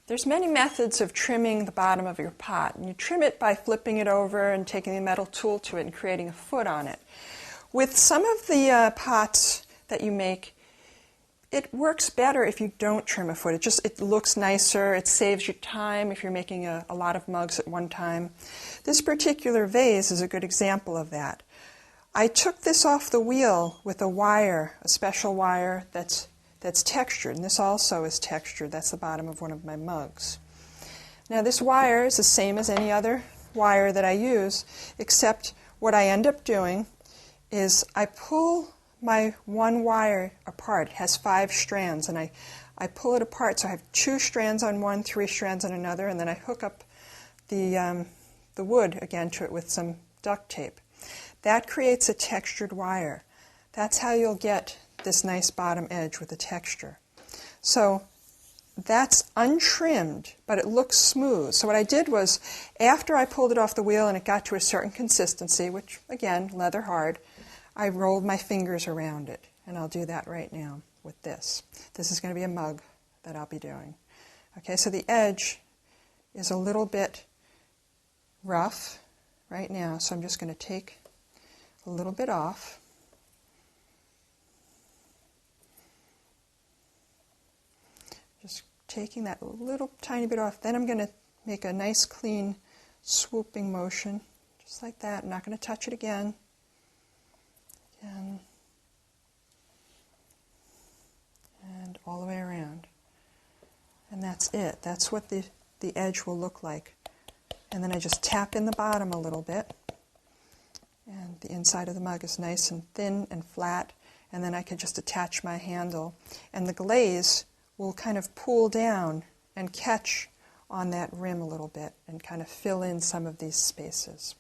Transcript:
There's many methods of trimming the bottom of your pot. And you trim it by flipping it over and taking a metal tool to it and creating a foot on it. With some of the pots that you make, it works better if you don't trim a foot. It looks nicer. It saves you time if you're making a lot of mugs at one time. This particular vase is a good example of that. I took this off the wheel with a wire, a special wire that's textured, and this also is textured. That's the bottom of one of my mugs. Now this wire is the same as any other wire that I use, except what I end up doing is I pull my one wire apart. It has 5 strands, and I pull it apart so I have 2 strands on one, 3 strands on another, and then I hook up the wood again to it with some duct tape. That creates a textured wire. That's how you'll get this nice bottom edge with the texture. So that's untrimmed, but it looks smooth. So what I did was, after I pulled it off the wheel and it got to a certain consistency, which again, leather hard, I rolled my fingers around it. And I'll do that right now with this. This is going to be a mug that I'll be doing. Okay, so the edge is a little bit rough right now, so I'm just going to take a little bit off. Just taking that little tiny bit off. Then I'm going to make a nice clean swooping motion, just like that. I'm not going to touch it again. And all the way around. And that's it. That's what the edge will look like. And then I just tap in the bottom a little bit. And the inside of the mug is nice and thin and flat. And then I can just attach my handle. And the glaze will kind of pool down and catch on that rim a little bit and kind of fill in some of these spaces.